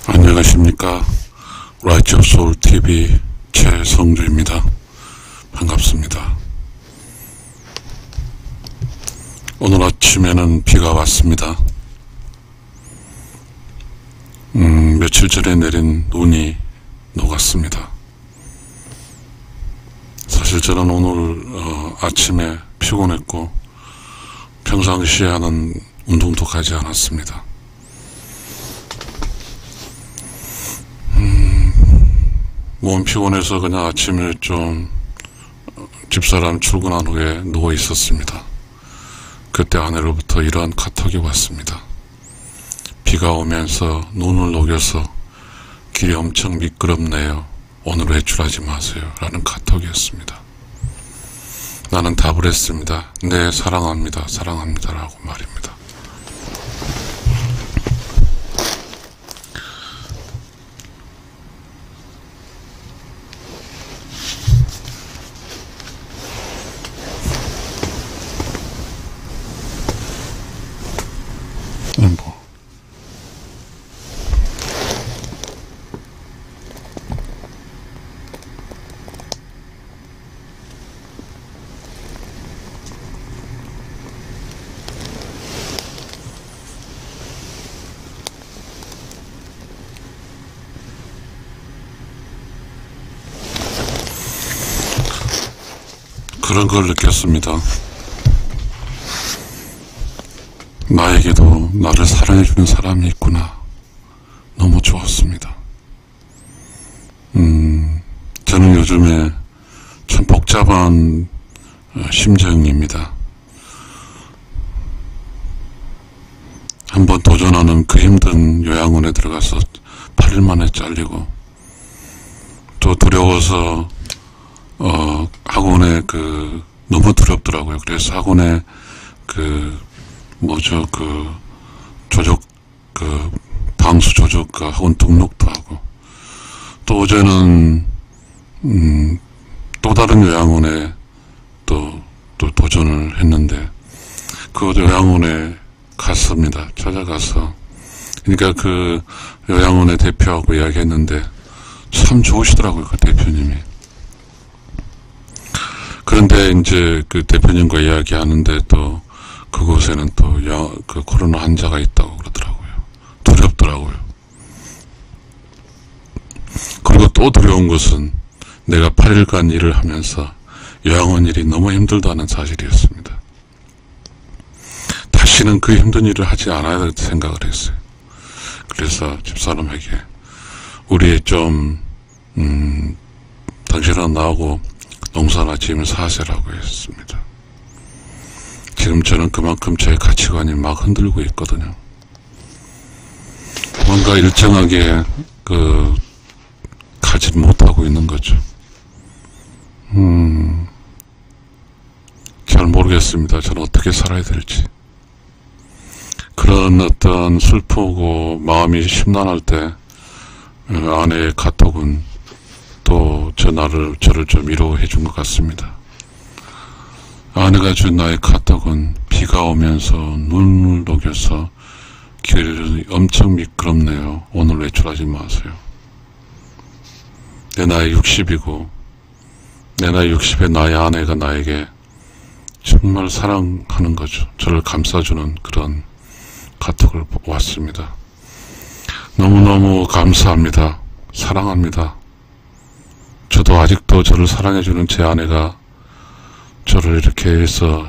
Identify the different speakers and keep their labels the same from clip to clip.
Speaker 1: 안녕하십니까. 라이트 오브 소울 TV 최성주입니다. 반갑습니다. 오늘 아침에는 비가 왔습니다. 며칠 전에 내린 눈이 녹았습니다. 사실 저는 오늘 아침에 피곤했고 평상시에 하는 운동도 가지 않았습니다. 몸 피곤해서 그냥 아침에 좀 집사람 출근한 후에 누워 있었습니다. 그때 아내로부터 이러한 카톡이 왔습니다. 비가 오면서 눈을 녹여서 길이 엄청 미끄럽네요. 오늘 외출하지 마세요. 라는 카톡이었습니다. 나는 답을 했습니다. 네, 사랑합니다. 사랑합니다. 라고 말입니다. 그런 걸 느꼈습니다. 나에게도 나를 사랑해주는 사람이 있구나. 너무 좋았습니다. 저는 요즘에 참 복잡한 심정입니다. 한번 도전하는 그 힘든 요양원에 들어가서 8일 만에 잘리고, 또 두려워서 학원에 너무 두렵더라고요. 그래서 학원에 방수 조적 학원 등록도 하고, 또 어제는 또 다른 요양원에 또 도전을 했는데, 그 요양원에 갔습니다. 찾아가서. 그러니까 그 요양원의 대표하고 이야기했는데 참 좋으시더라고요. 그 대표님이. 그런데 이제 그 대표님과 이야기하는데 또 그곳에는 또 그 코로나 환자가 있다고 그러더라고요. 두렵더라고요. 그리고 또 두려운 것은 내가 8일간 일을 하면서 요양원 일이 너무 힘들다는 사실이었습니다. 다시는 그 힘든 일을 하지 않아야 될 생각을 했어요. 그래서 집사람에게 우리 좀 당신은 나하고 농사나 지으면서 하세라고 했습니다. 지금 저는 그만큼 제 가치관이 막 흔들고 있거든요. 뭔가 일정하게 가지 못하고 있는 거죠. 잘 모르겠습니다. 저는 어떻게 살아야 될지. 그런 어떤 슬프고 마음이 심란할 때 아내의 카톡은 또 저를 좀 위로해 준 것 같습니다. 아내가 준 나의 카톡은 비가 오면서 눈을 녹여서 길이 엄청 미끄럽네요. 오늘 외출하지 마세요. 내 나이 60이고 내 나이 60에 나의 아내가 나에게 정말 사랑하는 거죠. 저를 감싸주는 그런 카톡을 왔습니다. 너무너무 감사합니다. 사랑합니다. 저도 아직도 저를 사랑해주는 제 아내가 저를 이렇게 해서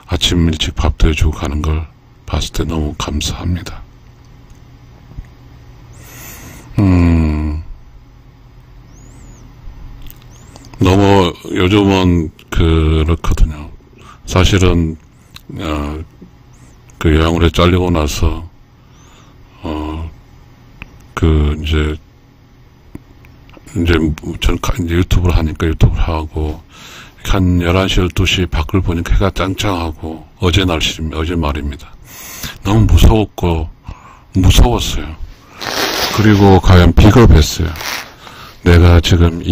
Speaker 1: 아침 일찍 밥도 해주고 가는 걸 봤을 때 너무 감사합니다. 너무 요즘은 그렇거든요. 사실은 그 요양원에 잘리고 나서 저는 유튜브를 하니까 유튜브를 하고 한 11시 12시 밖을 보니까 해가 짱짱하고 어제 말입니다. 너무 무서웠어요. 그리고 과연 비겁했어요. 내가 지금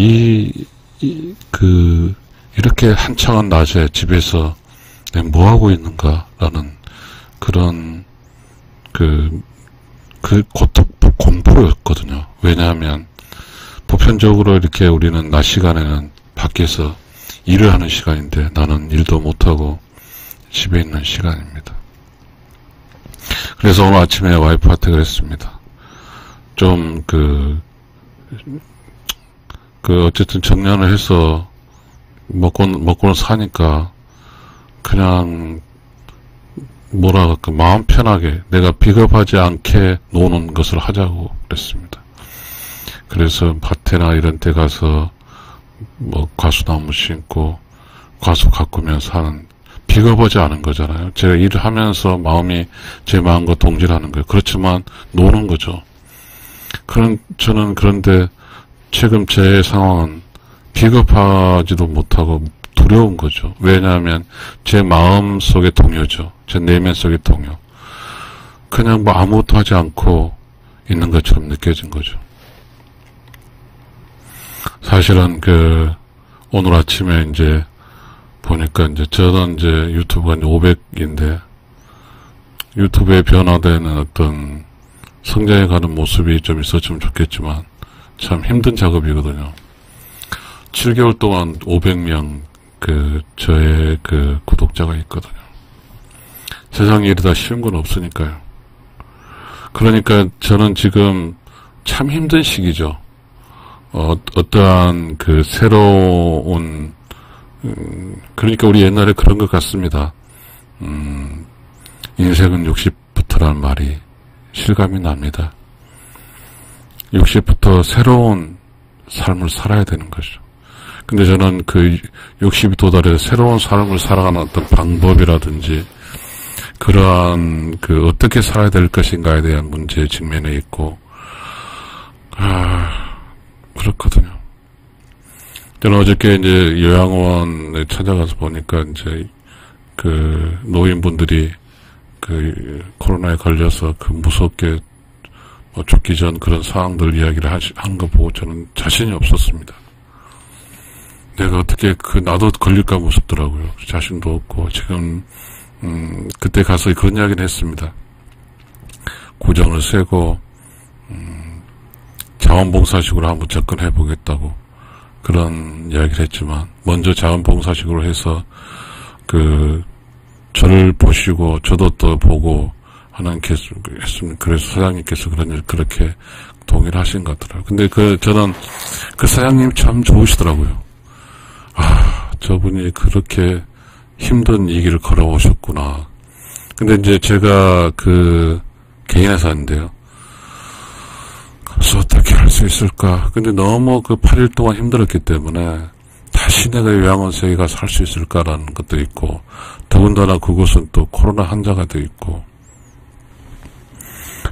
Speaker 1: 이렇게 한창한 낮에 집에서 내가 뭐 하고 있는가라는 그런 공포 100%였거든요. 왜냐하면 보편적으로 이렇게 우리는 낮 시간에는 밖에서 일을 하는 시간인데 나는 일도 못하고 집에 있는 시간입니다. 그래서 오늘 아침에 와이프한테 그랬습니다. 좀 어쨌든 정년을 해서 먹고는 사니까 그냥 마음 편하게 내가 비겁하지 않게 노는 것을 하자고 그랬습니다. 그래서 밭에나 이런 데 가서 과수나무 심고 과수 가꾸면서 하는, 비겁하지 않은 거잖아요. 제가 일을 하면서 마음이 제 마음과 동질하는 거예요. 그렇지만 노는 거죠. 저는 그런데 지금 제 상황은 비겁하지도 못하고 두려운 거죠. 왜냐하면 제 마음 속의 동요죠. 제 내면 속의 동요. 그냥 아무것도 하지 않고 있는 것처럼 느껴진 거죠. 사실은 오늘 아침에 보니까 저는 유튜브가 500인데 유튜브에 변화되는 어떤 성장해가는 모습이 좀 있었으면 좋겠지만 참 힘든 작업이거든요. 7개월 동안 500명 저의 구독자가 있거든요. 세상 일이 다 쉬운 건 없으니까요. 그러니까 저는 지금 참 힘든 시기죠. 어떠한 새로운, 그러니까 우리 옛날에 그런 것 같습니다. 인생은 60부터라는 말이 실감이 납니다. 60부터 새로운 삶을 살아야 되는 거죠. 근데 저는 60이 도달해서 새로운 삶을 살아가는 어떤 방법이라든지 그러한 어떻게 살아야 될 것인가에 대한 문제에 직면해 있고, 그렇거든요. 저는 어저께 요양원에 찾아가서 보니까 노인분들이 코로나에 걸려서 무섭게 죽기 전 그런 상황들 이야기를 한 거 보고 저는 자신이 없었습니다. 내가 어떻게 나도 걸릴까 무섭더라고요. 자신도 없고 지금 그때 가서 그런 이야기를 했습니다. 구정을 세고 자원봉사식으로 한번 접근해 보겠다고 그런 이야기를 했지만 먼저 자원봉사식으로 해서 저를 보시고 저도 또 보고 하는 했습니다. 그래서 사장님께서 그런 일 그렇게 동의를 하신 것 같더라고요. 근데 저는 사장님이 참 좋으시더라고요. 저분이 그렇게 힘든 이 길을 걸어오셨구나. 근데 제가 개인 회사인데요. 그래서 어떻게 할 수 있을까? 근데 너무 8일 동안 힘들었기 때문에 다시 내가 요양원에 가서 할 수 있을까라는 것도 있고, 더군다나 그곳은 또 코로나 환자가 돼 있고,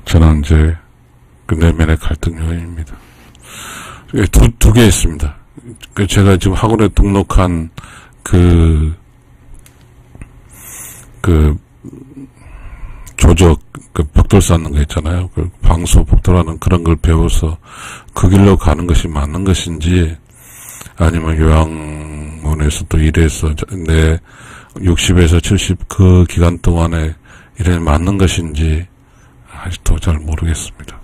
Speaker 1: 저는 내면의 갈등 요인입니다. 두 개 있습니다. 제가 지금 학원에 등록한 조적, 벽돌 쌓는 거 있잖아요. 방수, 벽돌하는 그런 걸 배워서 그 길로 가는 것이 맞는 것인지, 아니면 요양원에서 또 일해서 내 60에서 70 그 기간 동안에 일에 맞는 것인지, 아직도 잘 모르겠습니다.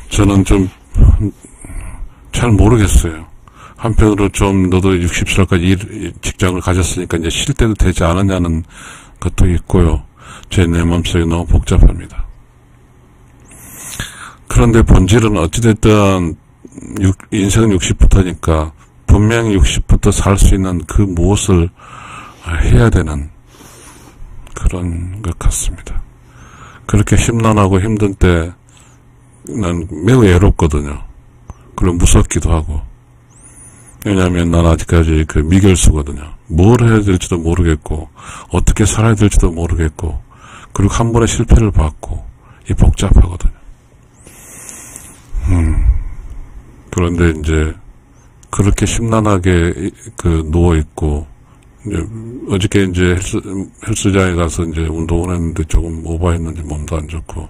Speaker 1: 저는 잘 모르겠어요. 한편으로 너도 60살까지 직장을 가졌으니까 이제 쉴 때도 되지 않았냐는 것도 있고요. 제 내 마음속이 너무 복잡합니다. 그런데 본질은 어찌됐든 인생은 60부터니까 분명히 60부터 살 수 있는 무엇을 해야 되는 그런 것 같습니다. 그렇게 심란하고 힘든 때 난 매우 애롭거든요. 그리고 무섭기도 하고. 왜냐하면 난 아직까지 미결수거든요. 뭘 해야 될지도 모르겠고, 어떻게 살아야 될지도 모르겠고, 그리고 한 번에 실패를 받고, 복잡하거든요. 그런데 그렇게 심란하게 누워있고, 어저께 헬스장에 가서 운동을 했는데 조금 오버했는지 몸도 안 좋고,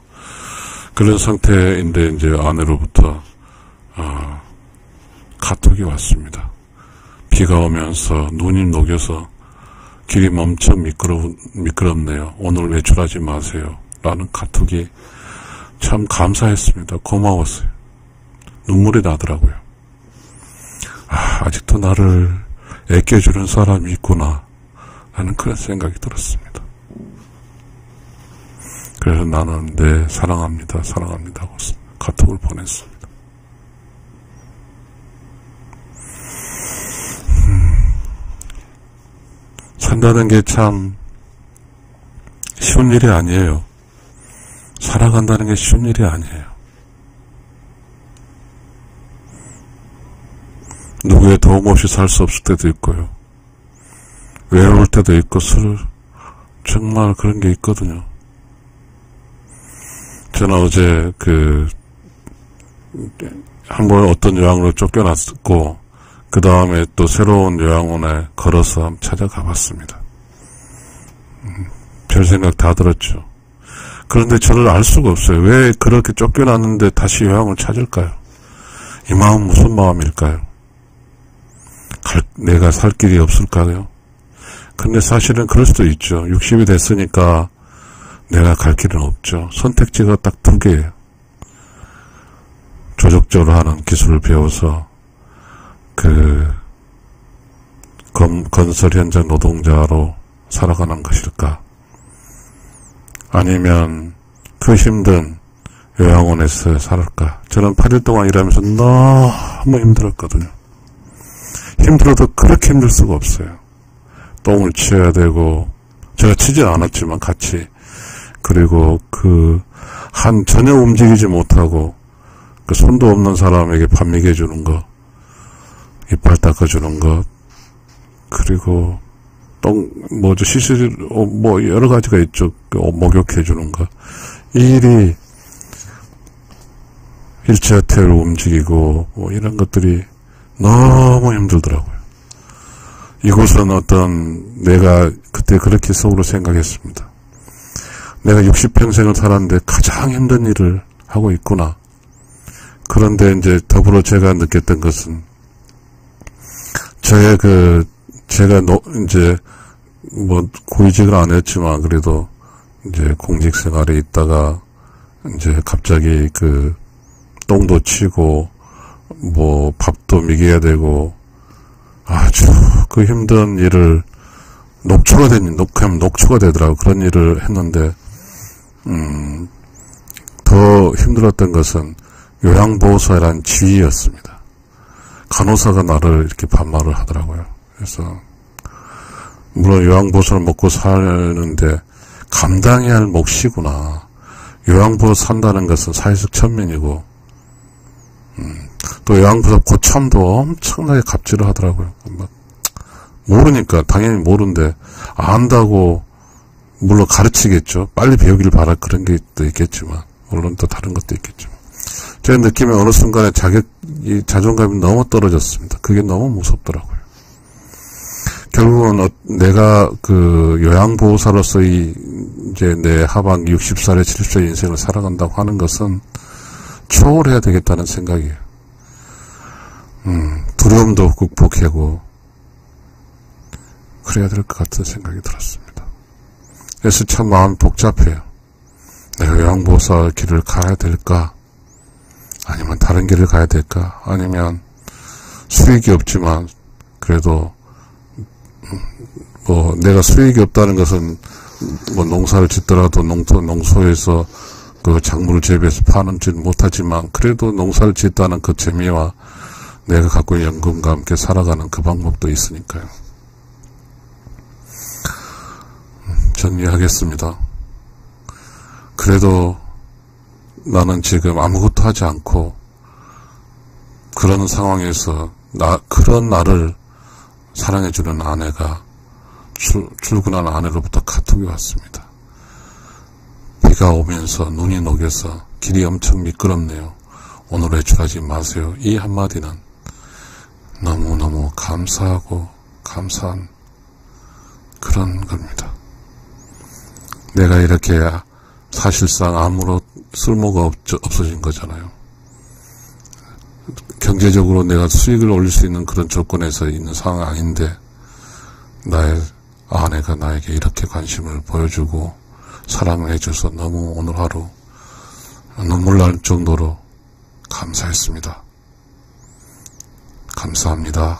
Speaker 1: 그런 상태인데 아내로부터, 카톡이 왔습니다. 비가 오면서 눈이 녹여서 길이 엄청 미끄럽네요. 오늘 외출하지 마세요. 라는 카톡이 참 감사했습니다. 고마웠어요. 눈물이 나더라고요. 아직도 나를 애껴주는 사람이 있구나 하는 그런 생각이 들었습니다. 그래서 나는 네 사랑합니다 사랑합니다 하고 카톡을 보냈습니다. 산다는 게 참 쉬운 일이 아니에요. 살아간다는 게 쉬운 일이 아니에요. 누구의 도움 없이 살 수 없을 때도 있고요. 외로울 때도 있고 정말 그런 게 있거든요. 저는 어제 한번 어떤 요양으로 쫓겨났고 그 다음에 또 새로운 요양원에 걸어서 한번 찾아가 봤습니다. 별 생각 다 들었죠. 그런데 저를 알 수가 없어요. 왜 그렇게 쫓겨났는데 다시 요양을 찾을까요? 이 마음 무슨 마음일까요? 내가 살 길이 없을까요? 근데 사실은 그럴 수도 있죠. 60이 됐으니까 내가 갈 길은 없죠. 선택지가 딱 2개예요. 조직적으로 하는 기술을 배워서 건설 현장 노동자로 살아가는 것일까? 아니면 그 힘든 요양원에서 살을까? 저는 8일 동안 일하면서 너무 힘들었거든요. 힘들어도 그렇게 힘들 수가 없어요. 똥을 치워야 되고, 제가 치진 않았지만 같이, 그리고 전혀 움직이지 못하고, 손도 없는 사람에게 밥 먹여주는 거, 이빨 닦아주는 것, 그리고 여러 가지가 있죠. 목욕해주는 것. 이 일이 일체화태를 움직이고, 이런 것들이 너무 힘들더라고요. 이곳은 내가 그때 그렇게 속으로 생각했습니다. 내가 60평생을 살았는데 가장 힘든 일을 하고 있구나. 그런데 이제 더불어 제가 느꼈던 것은, 제가 고위직을 안 했지만 그래도 이제 공직 생활에 있다가 이제 갑자기 똥도 치고 밥도 먹여야 되고 아주 그 힘든 일을 녹초가 되더라고. 그런 일을 했는데 더 힘들었던 것은 요양보호사라는 지위였습니다. 간호사가 나를 이렇게 반말을 하더라고요. 그래서 물론 요양보호사를 먹고 사는데 감당해야 할 몫이구나. 요양보호사 산다는 것은 사회적 천명이고 또 요양보호사 고참도 엄청나게 갑질을 하더라고요. 모르니까 당연히 모르는데 안다고 물론 가르치겠죠. 빨리 배우길 바라 그런 게 또 있겠지만 물론 또 다른 것도 있겠지만 제 느낌에 어느 순간에 자존감이 너무 떨어졌습니다. 그게 너무 무섭더라고요. 결국은 내가 요양보호사로서 이제 내 하반 60살에 70살 인생을 살아간다고 하는 것은 초월해야 되겠다는 생각이에요. 두려움도 극복하고 그래야 될 것 같은 생각이 들었습니다. 그래서 참 마음이 복잡해요. 내가 요양보호사 길을 가야 될까? 아니면 다른 길을 가야 될까? 아니면 수익이 없지만 그래도 내가 수익이 없다는 것은 농사를 짓더라도 농소에서 작물을 재배해서 파는지는 못하지만 그래도 농사를 짓다는 그 재미와 내가 갖고 있는 연금과 함께 살아가는 그 방법도 있으니까요. 정리하겠습니다. 그래도 나는 지금 아무것도 하지 않고 그런 상황에서 그런 나를 사랑해주는 아내가 출근한 아내로부터 카톡이 왔습니다. 비가 오면서 눈이 녹여서 길이 엄청 미끄럽네요. 오늘 외출하지 마세요. 이 한마디는 너무너무 감사하고 감사한 그런 겁니다. 내가 이렇게 사실상 아무런 쓸모가 없어진 거잖아요. 경제적으로 내가 수익을 올릴 수 있는 그런 조건에서 있는 상황 아닌데 나의 아내가 나에게 이렇게 관심을 보여주고 사랑을 해줘서 너무 오늘 하루 눈물 날 정도로 감사했습니다. 감사합니다.